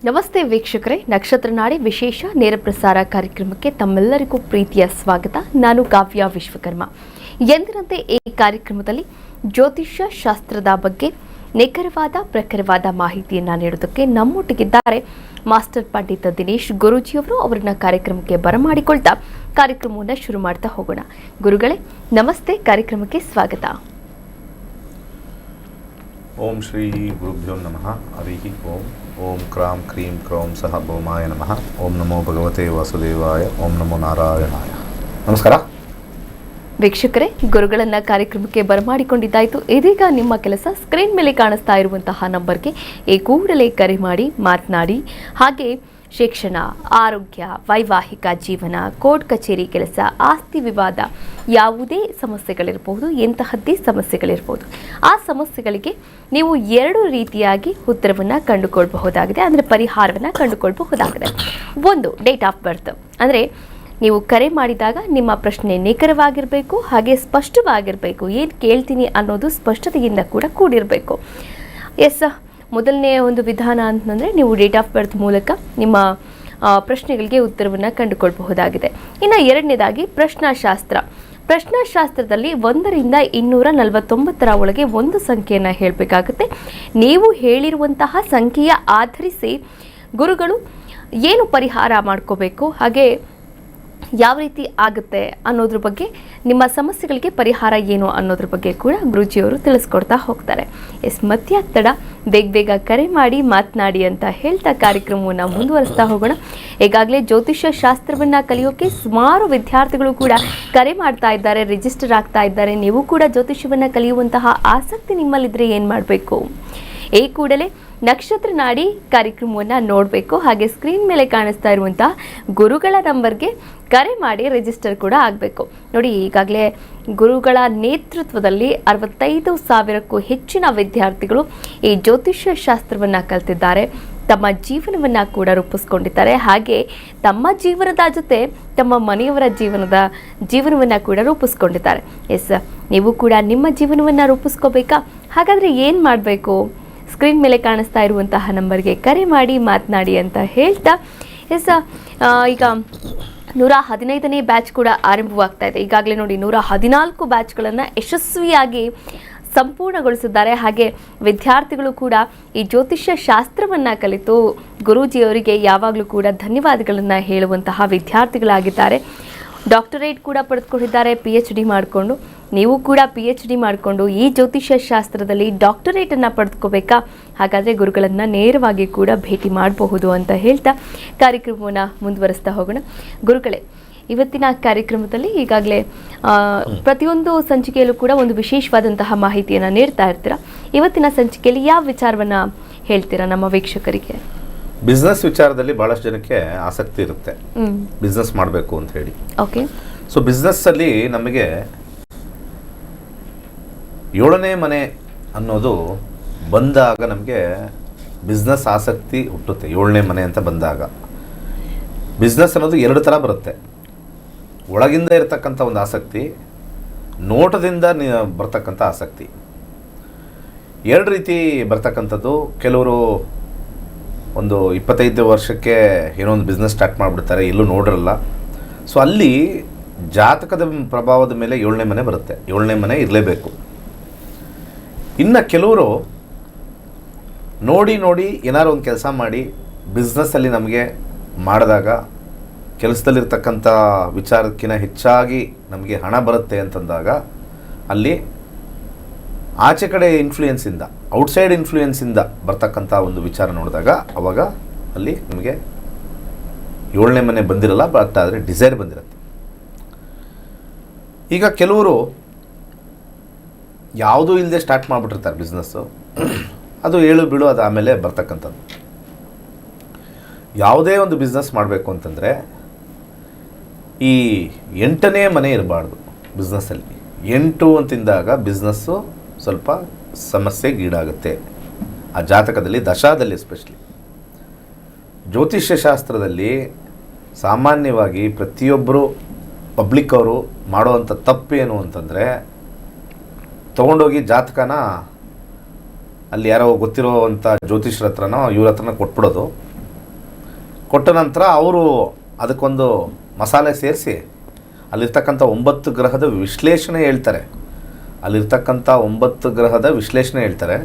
ನಮಸ್ತೆ ವೀಕ್ಷಕರೇ, ನಕ್ಷತ್ರ ನಾಡಿ ವಿಶೇಷ ನೇರ ಪ್ರಸಾರ ಕಾರ್ಯಕ್ರಮಕ್ಕೆ ತಮ್ಮೆಲ್ಲರಿಗೂ ಪ್ರೀತಿಯ ಸ್ವಾಗತ. ನಾನು ಕಾವ್ಯ ವಿಶ್ವಕರ್ಮ. ಎಂದಿನಂತೆ ಈ ಕಾರ್ಯಕ್ರಮದಲ್ಲಿ ಜ್ಯೋತಿಷ್ಯ ಶಾಸ್ತ್ರದ ಬಗ್ಗೆ ನಿಖರವಾದ ಪ್ರಖರವಾದ ಮಾಹಿತಿಯನ್ನು ನೀಡೋದಕ್ಕೆ ನಮ್ಮೊಟ್ಟಿಗಿದ್ದಾರೆ ಮಾಸ್ಟರ್ ಪಂಡಿತ ದಿನೇಶ್ ಗುರೂಜಿಯವರು. ಅವರನ್ನ ಕಾರ್ಯಕ್ರಮಕ್ಕೆ ಬರಮಾಡಿಕೊಳ್ತಾ ಕಾರ್ಯಕ್ರಮವನ್ನು ಶುರು ಮಾಡ್ತಾ ಹೋಗೋಣ. ಗುರುಗಳೇ ನಮಸ್ತೆ, ಕಾರ್ಯಕ್ರಮಕ್ಕೆ ಸ್ವಾಗತ. ಓಂ ಶ್ರೀ ಗುರುಭ್ಯೋ ನಮಃ. ಹರಿ ಓಂ. ಓಂ ಕ್ರಾಂ ಕ್ರೀಂ ಕ್ರೌಂ ಸಹ ಭೌಮಾಯ ನಮಃ. ಓಂ ನಮೋ ಭಗವತೆ ವಾಸುದೇವಾಯ. ಓಂ ನಮೋ ನಾರಾಯಣಾಯ. ನಮಸ್ಕಾರ ವೀಕ್ಷಕರೇ, ಗುರುಗಳನ್ನ ಕಾರ್ಯಕ್ರಮಕ್ಕೆ ಬರಮಾಡಿಕೊಂಡಿದ್ದಾಯಿತು. ಇದೀಗ ನಿಮ್ಮ ಕೆಲಸ ಸ್ಕ್ರೀನ್ ಮೇಲೆ ಕಾಣಿಸ್ತಾ ಇರುವಂತಹ ನಂಬರ್ಗೆ ಈ ಕೂಡಲೇ ಕರೆ ಮಾಡಿ ಮಾತನಾಡಿ. ಹಾಗೆ ಶಿಕ್ಷಣ, ಆರೋಗ್ಯ, ವೈವಾಹಿಕ ಜೀವನ, ಕೋರ್ಟ್ ಕಚೇರಿ ಕೆಲಸ, ಆಸ್ತಿ ವಿವಾದ, ಯಾವುದೇ ಸಮಸ್ಯೆಗಳಿರಬಹುದು, ಎಂತಹದ್ದೇ ಸಮಸ್ಯೆಗಳಿರ್ಬೋದು, ಆ ಸಮಸ್ಯೆಗಳಿಗೆ ನೀವು ಎರಡು ರೀತಿಯಾಗಿ ಉತ್ತರವನ್ನು ಕಂಡುಕೊಳ್ಬಹುದಾಗಿದೆ, ಅಂದರೆ ಪರಿಹಾರವನ್ನು ಕಂಡುಕೊಳ್ಬಹುದಾಗಿದೆ. ಒಂದು, ಡೇಟ್ ಆಫ್ ಬರ್ತ್, ಅಂದರೆ ನೀವು ಕರೆ ಮಾಡಿದಾಗ ನಿಮ್ಮ ಪ್ರಶ್ನೆ ನಿಖರವಾಗಿರಬೇಕು, ಹಾಗೆ ಸ್ಪಷ್ಟವಾಗಿರಬೇಕು. ಏನು ಕೇಳ್ತೀನಿ ಅನ್ನೋದು ಸ್ಪಷ್ಟತೆಯಿಂದ ಕೂಡ ಕೂಡಿರಬೇಕು. ಎಸ್, ಮೊದಲನೇ ಒಂದು ವಿಧಾನ ಅಂತಂದರೆ ನೀವು ಡೇಟ್ ಆಫ್ ಬರ್ತ್ ಮೂಲಕ ನಿಮ್ಮ ಪ್ರಶ್ನೆಗಳಿಗೆ ಉತ್ತರವನ್ನು ಕಂಡುಕೊಳ್ಬಹುದಾಗಿದೆ. ಇನ್ನು ಎರಡನೇದಾಗಿ ಪ್ರಶ್ನಾಶಾಸ್ತ್ರ. ಪ್ರಶ್ನಾಶಾಸ್ತ್ರದಲ್ಲಿ 1ರಿಂದ 249 ಒಳಗೆ ಒಂದು ಸಂಖ್ಯೆಯನ್ನು ಹೇಳಬೇಕಾಗುತ್ತೆ. ನೀವು ಹೇಳಿರುವಂತಹ ಸಂಖ್ಯೆಯ ಆಧರಿಸಿ ಗುರುಗಳು ಏನು ಪರಿಹಾರ ಮಾಡ್ಕೋಬೇಕು, ಹಾಗೆ ಯಾವ ರೀತಿ ಆಗುತ್ತೆ ಅನ್ನೋದ್ರ ಬಗ್ಗೆ, ನಿಮ್ಮ ಸಮಸ್ಯೆಗಳಿಗೆ ಪರಿಹಾರ ಏನು ಅನ್ನೋದ್ರ ಬಗ್ಗೆ ಕೂಡ ಗುರೂಜಿಯವರು ತಿಳಿಸ್ಕೊಡ್ತಾ ಹೋಗ್ತಾರೆ. ಮಧ್ಯ ತಡ, ಬೇಗ ಕರೆ ಮಾಡಿ ಮಾತನಾಡಿ ಅಂತ ಹೇಳ್ತಾ ಕಾರ್ಯಕ್ರಮವನ್ನು ಮುಂದುವರಿಸ್ತಾ ಹೋಗೋಣ. ಈಗಾಗಲೇ ಜ್ಯೋತಿಷ್ಯ ಶಾಸ್ತ್ರವನ್ನು ಕಲಿಯೋಕೆ ಸುಮಾರು ವಿದ್ಯಾರ್ಥಿಗಳು ಕೂಡ ಕರೆ ಮಾಡ್ತಾ ಇದ್ದಾರೆ, ರಿಜಿಸ್ಟರ್ ಆಗ್ತಾ ಇದ್ದಾರೆ. ನೀವು ಕೂಡ ಜ್ಯೋತಿಷ್ಯವನ್ನು ಕಲಿಯುವಂತಹ ಆಸಕ್ತಿ ನಿಮ್ಮಲ್ಲಿದ್ದರೆ ಏನು ಮಾಡಬೇಕು? ಈ ಕೂಡಲೇ ನಕ್ಷತ್ರ ನಾಡಿ ಕಾರ್ಯಕ್ರಮವನ್ನು ನೋಡಬೇಕು. ಹಾಗೆ ಸ್ಕ್ರೀನ್ ಮೇಲೆ ಕಾಣಿಸ್ತಾ ಇರುವಂತಹ ಗುರುಗಳ ನಂಬರ್ಗೆ ಕರೆ ಮಾಡಿ ರಿಜಿಸ್ಟರ್ ಕೂಡ ಆಗಬೇಕು. ನೋಡಿ, ಈಗಾಗಲೇ ಗುರುಗಳ ನೇತೃತ್ವದಲ್ಲಿ 65,000ಕ್ಕೂ ಹೆಚ್ಚಿನ ವಿದ್ಯಾರ್ಥಿಗಳು ಈ ಜ್ಯೋತಿಷ್ಯ ಶಾಸ್ತ್ರವನ್ನು ಕಲಿತಿದ್ದಾರೆ, ತಮ್ಮ ಜೀವನವನ್ನು ಕೂಡ ರೂಪಿಸ್ಕೊಂಡಿದ್ದಾರೆ. ಹಾಗೆ ತಮ್ಮ ಜೀವನದ ಜೊತೆ ತಮ್ಮ ಮನೆಯವರ ಜೀವನವನ್ನು ಕೂಡ ರೂಪಿಸ್ಕೊಂಡಿದ್ದಾರೆ. ಎಸ್, ನೀವು ಕೂಡ ನಿಮ್ಮ ಜೀವನವನ್ನು ರೂಪಿಸ್ಕೋಬೇಕಾ? ಹಾಗಾದರೆ ಏನು ಮಾಡಬೇಕು? ಸ್ಕ್ರೀನ್ ಮೇಲೆ ಕಾಣಿಸ್ತಾ ಇರುವಂತಹ ನಂಬರ್ಗೆ ಕರೆ ಮಾಡಿ ಮಾತನಾಡಿ ಅಂತ ಹೇಳ್ತಾ, ಎಸ್, ಈಗ 115ನೇ ಬ್ಯಾಚ್ ಕೂಡ ಆರಂಭವಾಗ್ತಾ ಇದೆ. ಈಗಾಗಲೇ ನೋಡಿ 114 ಬ್ಯಾಚ್ಗಳನ್ನು ಯಶಸ್ವಿಯಾಗಿ ಸಂಪೂರ್ಣಗೊಳಿಸಿದ್ದಾರೆ. ಹಾಗೆ ವಿದ್ಯಾರ್ಥಿಗಳು ಕೂಡ ಈ ಜ್ಯೋತಿಷ್ಯ ಶಾಸ್ತ್ರವನ್ನು ಕಲಿತು ಗುರೂಜಿಯವರಿಗೆ ಯಾವಾಗಲೂ ಕೂಡ ಧನ್ಯವಾದಗಳನ್ನು ಹೇಳುವಂತಹ ವಿದ್ಯಾರ್ಥಿಗಳಾಗಿದ್ದಾರೆ. ಡಾಕ್ಟರೇಟ್ ಕೂಡ ಪಡೆದುಕೊಂಡಿದ್ದಾರೆ PhD ಮಾಡಿಕೊಂಡು. ನೀವು ಕೂಡ PhD ಮಾಡಿಕೊಂಡು ಈ ಜ್ಯೋತಿಷ್ಯ ಶಾಸ್ತ್ರದಲ್ಲಿ ಡಾಕ್ಟರೇಟನ್ನು ಪಡೆದುಕೋಬೇಕಾ? ಹಾಗಾದರೆ ಗುರುಗಳನ್ನು ನೇರವಾಗಿ ಕೂಡ ಭೇಟಿ ಮಾಡಬಹುದು ಅಂತ ಹೇಳ್ತಾ ಕಾರ್ಯಕ್ರಮವನ್ನು ಮುಂದುವರಿಸ್ತಾ ಹೋಗೋಣ. ಗುರುಗಳೇ, ಇವತ್ತಿನ ಕಾರ್ಯಕ್ರಮದಲ್ಲಿ ಈಗಾಗಲೇ ಪ್ರತಿಯೊಂದು ಸಂಚಿಕೆಯಲ್ಲೂ ಕೂಡ ಒಂದು ವಿಶೇಷವಾದಂತಹ ಮಾಹಿತಿಯನ್ನು ನೀಡ್ತಾ ಇರ್ತೀರಾ. ಇವತ್ತಿನ ಸಂಚಿಕೆಯಲ್ಲಿ ಯಾವ ವಿಚಾರವನ್ನು ಹೇಳ್ತೀರಾ ನಮ್ಮ ವೀಕ್ಷಕರಿಗೆ? ಬಿಸ್ನೆಸ್ ವಿಚಾರದಲ್ಲಿ ಭಾಳಷ್ಟು ಜನಕ್ಕೆ ಆಸಕ್ತಿ ಇರುತ್ತೆ, ಬಿಸ್ನೆಸ್ ಮಾಡಬೇಕು ಅಂತ ಹೇಳಿ. ಓಕೆ. ಸೊ ಬಿಸ್ನೆಸ್ಸಲ್ಲಿ ನಮಗೆ 7ನೇ ಮನೆ ಅನ್ನೋದು ಬಂದಾಗ ನಮಗೆ ಬಿಸ್ನೆಸ್ ಆಸಕ್ತಿ ಹುಟ್ಟುತ್ತೆ. 7ನೇ ಮನೆ ಅಂತ ಬಂದಾಗ ಬಿಸ್ನೆಸ್ ಅನ್ನೋದು 2 ಥರ ಬರುತ್ತೆ. ಒಳಗಿಂದ ಇರತಕ್ಕಂಥ ಒಂದು ಆಸಕ್ತಿ, ನೋಟದಿಂದ ಬರ್ತಕ್ಕಂಥ ಆಸಕ್ತಿ. 2 ರೀತಿ ಬರ್ತಕ್ಕಂಥದ್ದು. ಕೆಲವರು ಒಂದು 25 ವರ್ಷಕ್ಕೆ ಏನೋ ಒಂದು ಬಿಸ್ನೆಸ್ ಸ್ಟಾರ್ಟ್ ಮಾಡಿಬಿಡ್ತಾರೆ, ಎಲ್ಲೂ ನೋಡಿರಲ್ಲ. ಸೊ ಅಲ್ಲಿ ಜಾತಕದ ಪ್ರಭಾವದ ಮೇಲೆ 7ನೇ ಮನೆ ಬರುತ್ತೆ. 7ನೇ ಮನೆ ಇರಲೇಬೇಕು. ಇನ್ನು ಕೆಲವರು ನೋಡಿ ಏನಾದ್ರು ಒಂದು ಕೆಲಸ ಮಾಡಿ ಬಿಸ್ನೆಸ್ಸಲ್ಲಿ ನಮಗೆ ಮಾಡಿದಾಗ ಕೆಲಸದಲ್ಲಿರ್ತಕ್ಕಂಥ ವಿಚಾರಕ್ಕಿಂತ ಹೆಚ್ಚಾಗಿ ನಮಗೆ ಹಣ ಬರುತ್ತೆ ಅಂತಂದಾಗ ಅಲ್ಲಿ ಆಚೆ ಕಡೆ ಇನ್ಫ್ಲೂಯೆನ್ಸಿಂದ, ಔಟ್ಸೈಡ್ ಇನ್ಫ್ಲೂಯೆನ್ಸಿಂದ ಬರ್ತಕ್ಕಂಥ ಒಂದು ವಿಚಾರ ನೋಡಿದಾಗ ಅವಾಗ ಅಲ್ಲಿ ನಿಮಗೆ 7ನೇ ಮನೆ ಬಂದಿರಲ್ಲ, ಬಟ್ ಆದರೆ ಡಿಸೈರ್ ಬಂದಿರುತ್ತೆ. ಈಗ ಕೆಲವರು ಯಾವುದೂ ಇಲ್ಲದೆ ಸ್ಟಾರ್ಟ್ ಮಾಡಿಬಿಟ್ಟಿರ್ತಾರೆ ಬಿಸ್ನೆಸ್ಸು, ಅದು ಏಳು ಬೀಳು, ಅದು ಆಮೇಲೆ ಬರ್ತಕ್ಕಂಥದ್ದು. ಯಾವುದೇ ಒಂದು ಬಿಸ್ನೆಸ್ ಮಾಡಬೇಕು ಅಂತಂದರೆ ಈ 8ನೇ ಮನೆ ಇರಬಾರ್ದು ಬಿಸ್ನೆಸ್ಸಲ್ಲಿ. 8 ಅಂತಿದ್ದಾಗ ಬಿಸ್ನೆಸ್ಸು ಸ್ವಲ್ಪ ಸಮಸ್ಯೆಗೀಡಾಗುತ್ತೆ. ಆ ಜಾತಕದಲ್ಲಿ, ದಶಾದಲ್ಲಿ ಎಸ್ಪೆಷಲಿ. ಜ್ಯೋತಿಷ್ಯ ಶಾಸ್ತ್ರದಲ್ಲಿ ಸಾಮಾನ್ಯವಾಗಿ ಪ್ರತಿಯೊಬ್ಬರು ಪಬ್ಲಿಕ್ ಅವರು ಮಾಡೋವಂಥ ತಪ್ಪೇನು ಅಂತಂದರೆ, ತೊಗೊಂಡೋಗಿ ಜಾತಕನ ಅಲ್ಲಿ ಯಾರೋ ಗೊತ್ತಿರೋವಂಥ ಜ್ಯೋತಿಷ್ಯರ ಹತ್ರನೋ ಇವ್ರ ಹತ್ರನೋ ಕೊಟ್ಬಿಡೋದು. ಕೊಟ್ಟ ನಂತರ ಅವರು ಅದಕ್ಕೊಂದು ಮಸಾಲೆ ಸೇರಿಸಿ ಅಲ್ಲಿರ್ತಕ್ಕಂಥ 9 ಗ್ರಹದ ವಿಶ್ಲೇಷಣೆ ಹೇಳ್ತಾರೆ. ಅಲ್ಲಿರ್ತಕ್ಕಂಥ 9 ಗ್ರಹದ ವಿಶ್ಲೇಷಣೆ ಹೇಳ್ತಾರೆ.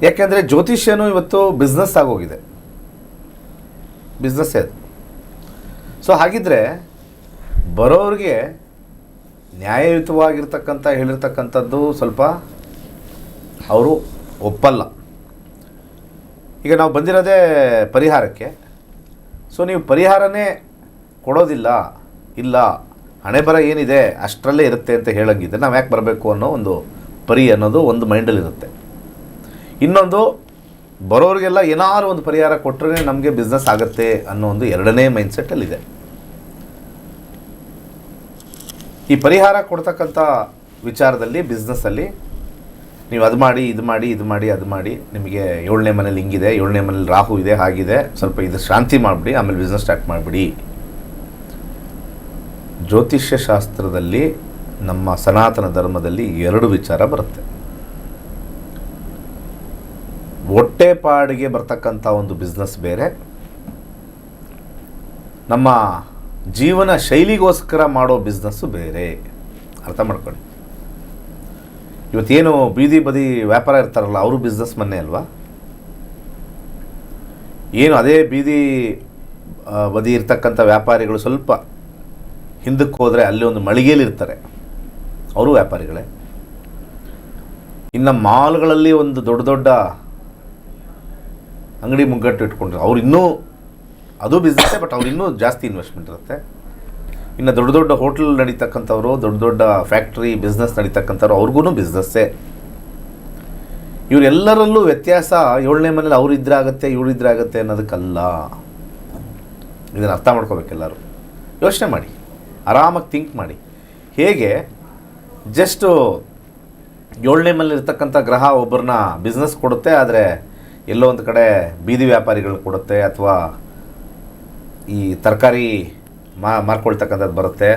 ಯಾಕೆಂದರೆ ಜ್ಯೋತಿಷ್ಯನೂ ಇವತ್ತು ಬಿಸ್ನೆಸ್ ಆಗೋಗಿದೆ, ಬಿಸ್ನೆಸ್ಸೇ ಅದು. ಸೊ ಹಾಗಿದ್ದರೆ ಬರೋರಿಗೆ ನ್ಯಾಯಯುತವಾಗಿರ್ತಕ್ಕಂಥ ಹೇಳಿರ್ತಕ್ಕಂಥದ್ದು ಸ್ವಲ್ಪ ಅವರು ಒಪ್ಪಲ್ಲ. ಈಗ ನಾವು ಬಂದಿರೋದೇ ಪರಿಹಾರಕ್ಕೆ. ಸೊ ನೀವು ಪರಿಹಾರನೇ ಕೊಡೋದಿಲ್ಲ, ಇಲ್ಲ ಹಣೆ ಬರ ಏನಿದೆ ಅಷ್ಟರಲ್ಲೇ ಇರುತ್ತೆ ಅಂತ ಹೇಳಂಗಿದ್ರೆ ನಾವು ಯಾಕೆ ಬರಬೇಕು ಅನ್ನೋ ಒಂದು ಅನ್ನೋದು ಒಂದು ಮೈಂಡಲ್ಲಿರುತ್ತೆ. ಇನ್ನೊಂದು ಬರೋರಿಗೆಲ್ಲ ಏನಾದ್ರು ಒಂದು ಪರಿಹಾರ ಕೊಟ್ಟರೆ ನಮಗೆ ಬಿಸ್ನೆಸ್ ಆಗುತ್ತೆ ಅನ್ನೋ ಒಂದು ಎರಡನೇ ಮೈಂಡ್ಸೆಟ್ಟಲ್ಲಿದೆ. ಈ ಪರಿಹಾರ ಕೊಡ್ತಕ್ಕಂಥ ವಿಚಾರದಲ್ಲಿ ಬಿಸ್ನೆಸ್ಸಲ್ಲಿ ನೀವು ಅದು ಮಾಡಿ ಇದು ಮಾಡಿ ಇದು ಮಾಡಿ ಅದು ಮಾಡಿ, ನಿಮಗೆ 7ನೇ ಮನೇಲಿ ಹಿಂಗಿದೆ, 7ನೇ ಮನೇಲಿ ರಾಹು ಇದೆ, ಹಾಗಿದೆ, ಸ್ವಲ್ಪ ಇದು ಶಾಂತಿ ಮಾಡಿಬಿಡಿ, ಆಮೇಲೆ ಬಿಸ್ನೆಸ್ ಸ್ಟಾರ್ಟ್ ಮಾಡಿಬಿಡಿ. ಜ್ಯೋತಿಷ್ಯ ಶಾಸ್ತ್ರದಲ್ಲಿ ನಮ್ಮ ಸನಾತನ ಧರ್ಮದಲ್ಲಿ 2 ವಿಚಾರ ಬರುತ್ತೆ. ಹೊಟ್ಟೆಪಾಡಿಗೆ ಬರ್ತಕ್ಕಂಥ ಒಂದು ಬಿಸ್ನೆಸ್ ಬೇರೆ, ನಮ್ಮ ಜೀವನ ಶೈಲಿಗೋಸ್ಕರ ಮಾಡೋ ಬಿಸ್ನೆಸ್ಸು ಬೇರೆ. ಅರ್ಥ ಮಾಡ್ಕೊಳ್ಳಿ. ಇವತ್ತೇನು ಬೀದಿ ಬದಿ ವ್ಯಾಪಾರ ಇರ್ತಾರಲ್ಲ ಅವರು ಬಿಸ್ನೆಸ್ ಮನ್ನೇ ಅಲ್ವಾ? ಏನು ಅದೇ ಬೀದಿ ಬದಿ ಇರ್ತಕ್ಕಂಥ ವ್ಯಾಪಾರಿಗಳು ಸ್ವಲ್ಪ ಹಿಂದಕ್ಕೆ ಹೋದರೆ ಅಲ್ಲಿ ಒಂದು ಮಳಿಗೆಯಲ್ಲಿರ್ತಾರೆ, ಅವರು ವ್ಯಾಪಾರಿಗಳೇ. ಇನ್ನು ಮಾಲ್ಗಳಲ್ಲಿ ಒಂದು ದೊಡ್ಡ ದೊಡ್ಡ ಅಂಗಡಿ ಮುಗ್ಗಟ್ಟು ಇಟ್ಕೊಂಡ್ರೆ ಅವ್ರು ಇನ್ನೂ ಅದು ಬಿಸ್ನೆಸ್ಸೇ, ಬಟ್ ಅವ್ರು ಇನ್ನೂ ಜಾಸ್ತಿ ಇನ್ವೆಸ್ಟ್ಮೆಂಟ್ ಇರುತ್ತೆ. ಇನ್ನು ದೊಡ್ಡ ದೊಡ್ಡ ಹೋಟೆಲ್ ನಡೀತಕ್ಕಂಥವ್ರು, ದೊಡ್ಡ ದೊಡ್ಡ ಫ್ಯಾಕ್ಟ್ರಿ ಬಿಸ್ನೆಸ್ ನಡೀತಕ್ಕಂಥವ್ರು, ಅವ್ರಿಗೂ ಬಿಸ್ನೆಸ್ಸೇ. ಇವರೆಲ್ಲರಲ್ಲೂ ವ್ಯತ್ಯಾಸ 7ನೇ ಮನೇಲಿ ಅವರಿದ್ರೆ ಆಗುತ್ತೆ, ಇವರಿದ್ರೆ ಆಗುತ್ತೆ ಅನ್ನೋದಕ್ಕಲ್ಲ. ಇದನ್ನು ಅರ್ಥ ಮಾಡ್ಕೋಬೇಕೆಲ್ಲರೂ. ಯೋಚನೆ ಮಾಡಿ, ಆರಾಮಾಗಿ ಥಿಂಕ್ ಮಾಡಿ. ಹೇಗೆ ಜಸ್ಟು 7ನೇ ಮನೇಲಿ ಇರ್ತಕ್ಕಂಥ ಗ್ರಹ ಒಬ್ಬರನ್ನ ಬಿಸ್ನೆಸ್ ಕೊಡುತ್ತೆ, ಆದರೆ ಎಲ್ಲೋ ಒಂದು ಕಡೆ ಬೀದಿ ವ್ಯಾಪಾರಿಗಳು ಕೊಡುತ್ತೆ, ಅಥವಾ ಈ ತರಕಾರಿ ಮಾರ್ಕೊಳ್ತಕ್ಕಂಥದ್ದು ಬರುತ್ತೆ,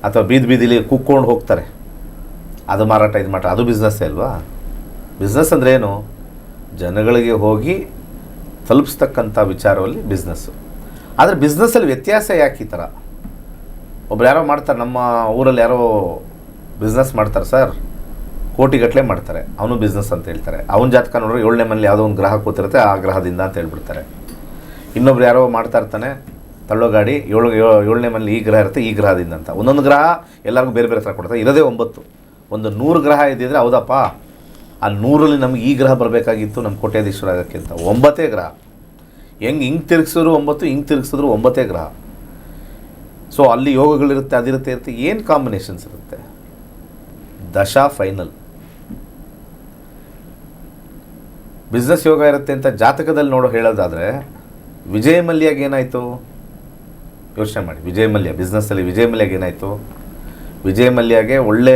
ಅಥವಾ ಬೀದಿಲಿ ಕುಕ್ಕೊಂಡು ಹೋಗ್ತಾರೆ, ಅದು ಮಾರಾಟ ಇದು ಮಾರಾಟ, ಅದು ಬಿಸ್ನೆಸ್ಸೇ ಅಲ್ವಾ? ಬಿಸ್ನೆಸ್ ಅಂದರೆ ಏನು? ಜನಗಳಿಗೆ ಹೋಗಿ ತಲುಪಿಸ್ತಕ್ಕಂಥ ವಿಚಾರದಲ್ಲಿ ಬಿಸ್ನೆಸ್ಸು. ಆದರೆ ಬಿಸ್ನೆಸ್ಸಲ್ಲಿ ವ್ಯತ್ಯಾಸ ಯಾಕೆ ಈ ಥರ? ಒಬ್ರು ಯಾರೋ ಮಾಡ್ತಾರೆ, ನಮ್ಮ ಊರಲ್ಲಿ ಯಾರೋ ಬಿಸ್ನೆಸ್ ಮಾಡ್ತಾರೆ ಸರ್, ಕೋಟಿಗಟ್ಟಲೆ ಮಾಡ್ತಾರೆ, ಅವನು ಬಿಸ್ನೆಸ್ ಅಂತ ಹೇಳ್ತಾರೆ. ಅವನ ಜಾತಕ ನೋಡ್ರೆ 7ನೇ ಮನೇಲಿ ಯಾವುದೋ ಒಂದು ಗ್ರಹ ಕೂತಿರುತ್ತೆ, ಆ ಗ್ರಹದಿಂದ ಅಂತ ಹೇಳ್ಬಿಡ್ತಾರೆ. ಇನ್ನೊಬ್ರು ಯಾರೋ ಮಾಡ್ತಾ ಇರ್ತಾನೆ ತಳ್ಳೋ ಗಾಡಿ, 7ನೇ ಮನೇಲಿ ಈ ಗ್ರಹ ಇರುತ್ತೆ, ಈ ಗ್ರಹದಿಂದ ಅಂತ. ಒಂದೊಂದು ಗ್ರಹ ಎಲ್ಲರಿಗೂ ಬೇರೆ ಬೇರೆ ಥರ ಕೊಡ್ತಾರೆ. ಇರೋದೇ 9. ಒಂದು 100 ಗ್ರಹ ಇದ್ದಿದ್ರೆ ಹೌದಪ್ಪ, ಆ 100ರಲ್ಲಿ ನಮ್ಗೆ ಈ ಗ್ರಹ ಬರಬೇಕಾಗಿತ್ತು ನಮ್ಮ ಕೋಟ್ಯಾಧೀಶ್ವರ ಆಗೋಕ್ಕೆ ಅಂತ. 9 ಗ್ರಹ. ಹಿಂಗೆ ತಿರುಗಿಸಿದ್ರು 9, ಹಿಂಗೆ ತಿರುಗಿಸಿದ್ರು 9 ಗ್ರಹ. ಸೊ ಅಲ್ಲಿ ಯೋಗಗಳಿರುತ್ತೆ, ಅದಿರುತ್ತೆ, ಏನು ಕಾಂಬಿನೇಷನ್ಸ್ ಇರುತ್ತೆ. ದಶಾ ಫೈನಲ್ ಬಿಸ್ನೆಸ್ ಯೋಗ ಇರುತ್ತೆ ಅಂತ ಜಾತಕದಲ್ಲಿ ಹೇಳೋದಾದರೆ, ವಿಜಯ ಮಲ್ಯಾಗೆ ಏನಾಯಿತು ಯೋಚನೆ ಮಾಡಿ. ವಿಜಯ ಮಲ್ಯ ಬಿಸ್ನೆಸ್ಸಲ್ಲಿ ವಿಜಯ ಮಲ್ಯಾಗೆ ಏನಾಯಿತು? ವಿಜಯ ಮಲ್ಯಾಗೆ ಒಳ್ಳೆ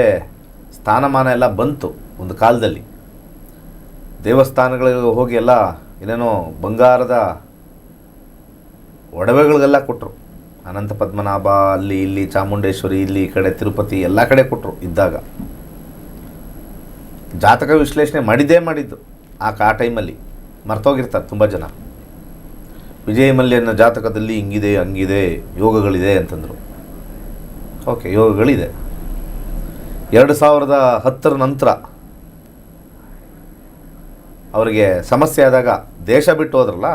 ಸ್ಥಾನಮಾನ ಎಲ್ಲ ಬಂತು ಒಂದು ಕಾಲದಲ್ಲಿ. ದೇವಸ್ಥಾನಗಳಿಗೆ ಹೋಗಿ ಎಲ್ಲ ಏನೇನೋ ಬಂಗಾರದ ಒಡವೆಗಳಿಗೆಲ್ಲ ಕೊಟ್ಟರು. ಅನಂತ ಪದ್ಮನಾಭ ಅಲ್ಲಿ ಇಲ್ಲಿ, ಚಾಮುಂಡೇಶ್ವರಿ ಇಲ್ಲಿ, ಈ ಕಡೆ ತಿರುಪತಿ, ಎಲ್ಲ ಕಡೆ ಕೊಟ್ಟರು ಇದ್ದಾಗ. ಜಾತಕ ವಿಶ್ಲೇಷಣೆ ಮಾಡಿದ್ದು ಆ ಟೈಮಲ್ಲಿ ಮರ್ತೋಗಿರ್ತಾರೆ ತುಂಬ ಜನ. ವಿಜಯ ಮಲ್ಯನ ಜಾತಕದಲ್ಲಿ ಹಿಂಗಿದೆ ಹಂಗಿದೆ ಯೋಗಗಳಿದೆ ಅಂತಂದರು. ಓಕೆ, ಯೋಗಗಳಿದೆ. 2010 ನಂತರ ಅವರಿಗೆ ಸಮಸ್ಯೆ ಆದಾಗ ದೇಶ ಬಿಟ್ಟು ಹೋದ್ರಲ್ಲ,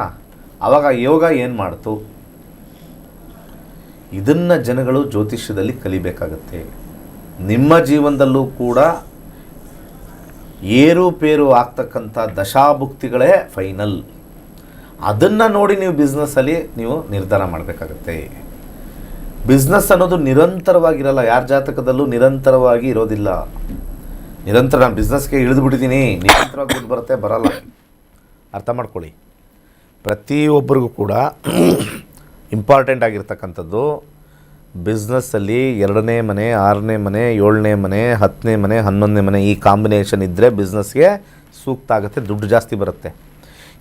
ಆವಾಗ ಯೋಗ ಏನು ಮಾಡ್ತು? ಇದನ್ನು ಜನಗಳು ಜ್ಯೋತಿಷ್ಯದಲ್ಲಿ ಕಲಿಬೇಕಾಗತ್ತೆ. ನಿಮ್ಮ ಜೀವನದಲ್ಲೂ ಕೂಡ ಏರುಪೇರು ಆಗ್ತಕ್ಕಂಥ ದಶಾಭುಕ್ತಿಗಳೇ ಫೈನಲ್. ಅದನ್ನು ನೋಡಿ ನೀವು ಬಿಸ್ನೆಸ್ಸಲ್ಲಿ ನೀವು ನಿರ್ಧಾರ ಮಾಡಬೇಕಾಗತ್ತೆ. ಬಿಸ್ನೆಸ್ ಅನ್ನೋದು ನಿರಂತರವಾಗಿರಲ್ಲ, ಯಾರ ಜಾತಕದಲ್ಲೂ ನಿರಂತರವಾಗಿ ಇರೋದಿಲ್ಲ. ನಿರಂತರ ನಾನು ಬಿಸ್ನೆಸ್ಗೆ ಇಳಿದುಬಿಟ್ಟಿದ್ದೀನಿ, ನಿರಂತರವಾಗಿ ದುಡ್ಡು ಬರುತ್ತೆ, ಬರಲ್ಲ. ಅರ್ಥ ಮಾಡ್ಕೊಳ್ಳಿ. ಪ್ರತಿಯೊಬ್ಬರಿಗೂ ಕೂಡ ಇಂಪಾರ್ಟೆಂಟ್ ಆಗಿರ್ತಕ್ಕಂಥದ್ದು ಬಿಸ್ನೆಸ್ಸಲ್ಲಿ 2ನೇ ಮನೆ, 6ನೇ ಮನೆ, 7ನೇ ಮನೆ, 10ನೇ ಮನೆ, 11ನೇ ಮನೆ, ಈ ಕಾಂಬಿನೇಷನ್ ಇದ್ದರೆ ಬಿಸ್ನೆಸ್ಗೆ ಸೂಕ್ತ ಆಗುತ್ತೆ, ದುಡ್ಡು ಜಾಸ್ತಿ ಬರುತ್ತೆ.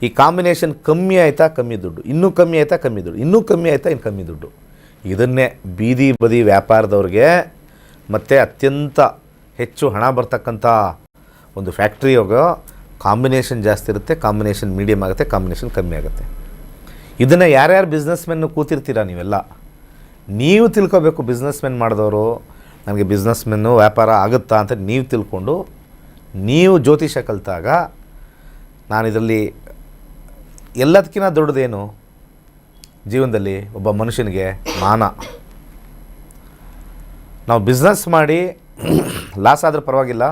ಈ ಕಾಂಬಿನೇಷನ್ ಕಮ್ಮಿ ಆಯಿತಾ ಕಮ್ಮಿ ದುಡ್ಡು, ಇನ್ನೂ ಕಮ್ಮಿ ಆಯಿತಾ ಕಮ್ಮಿ ದುಡ್ಡು, ಇನ್ನೂ ಕಮ್ಮಿ ಆಯಿತಾ ಇನ್ನು ಕಮ್ಮಿ ದುಡ್ಡು. ಇದನ್ನೇ ಬೀದಿ ಬದಿ ವ್ಯಾಪಾರದವ್ರಿಗೆ ಮತ್ತು ಅತ್ಯಂತ ಹೆಚ್ಚು ಹಣ ಬರ್ತಕ್ಕಂಥ ಒಂದು ಫ್ಯಾಕ್ಟ್ರಿಯಾಗ ಕಾಂಬಿನೇಷನ್ ಜಾಸ್ತಿ ಇರುತ್ತೆ, ಕಾಂಬಿನೇಷನ್ ಮೀಡಿಯಮ್ ಆಗುತ್ತೆ, ಕಾಂಬಿನೇಷನ್ ಕಮ್ಮಿ ಆಗುತ್ತೆ. ಇದನ್ನು ಯಾರ್ಯಾರು ಬಿಸ್ನೆಸ್ಮೆನ್ನು ಕೂತಿರ್ತೀರ ನೀವೆಲ್ಲ, ನೀವು ತಿಳ್ಕೊಬೇಕು. ಬಿಸ್ನೆಸ್ಮೆನ್ ಮಾಡಿದವರು ನನಗೆ ಬಿಸ್ನೆಸ್ಮೆನ್ನು ವ್ಯಾಪಾರ ಆಗುತ್ತಾ ಅಂತ ನೀವು ತಿಳ್ಕೊಂಡು ನೀವು ಜ್ಯೋತಿಷ ಕಲಿತಾಗ ನಾನು ಇದರಲ್ಲಿ ಎಲ್ಲದಕ್ಕಿಂತ ದೊಡ್ಡದೇನು ಜೀವನದಲ್ಲಿ ಒಬ್ಬ ಮನುಷ್ಯನಿಗೆ ಮಾನ. ನಾವು ಬಿಸ್ನೆಸ್ ಮಾಡಿ ಲಾಸ್ ಆದರೂ ಪರವಾಗಿಲ್ಲ,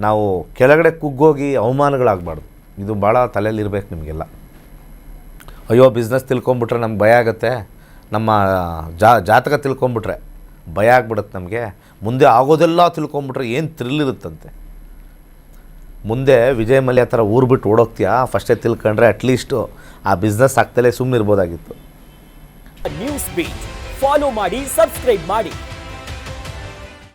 ನಾವು ಕೆಳಗಡೆ ಕುಗ್ಗೋಗಿ ಅವಮಾನಗಳಾಗಬಾರ್ದು. ಇದು ಭಾಳ ತಲೆಯಲ್ಲಿರ್ಬೇಕು ನಿಮಗೆಲ್ಲ. ಅಯ್ಯೋ ಬಿಸ್ನೆಸ್ ತಿಳ್ಕೊಂಬಿಟ್ರೆ ನಮ್ಗೆ ಭಯ ಆಗುತ್ತೆ, ನಮ್ಮ ಜಾತಕ ತಿಳ್ಕೊಂಬಿಟ್ರೆ ಭಯ ಆಗ್ಬಿಡುತ್ತೆ ನಮಗೆ, ಮುಂದೆ ಆಗೋದೆಲ್ಲ ತಿಳ್ಕೊಂಬಿಟ್ರೆ ಏನು ಥ್ರಿಲ್ ಇರುತ್ತಂತೆ. ಮುಂದೆ ವಿಜಯ್ ಮಲ್ಯ ಥರ ಊರು ಬಿಟ್ಟು ಓಡೋಗ್ತೀಯಾ, ಫಸ್ಟೇ ತಿಳ್ಕೊಂಡ್ರೆ ಅಟ್ಲೀಸ್ಟು ಆ ಬಿಸ್ನೆಸ್ ಆಗ್ತಲೇ ಸುಮ್ಮನೆ ಇರ್ಬೋದಾಗಿತ್ತು. ನ್ಯೂಸ್ ಬೀಟ್ ಫಾಲೋ ಮಾಡಿ, ಸಬ್ಸ್ಕ್ರೈಬ್ ಮಾಡಿ.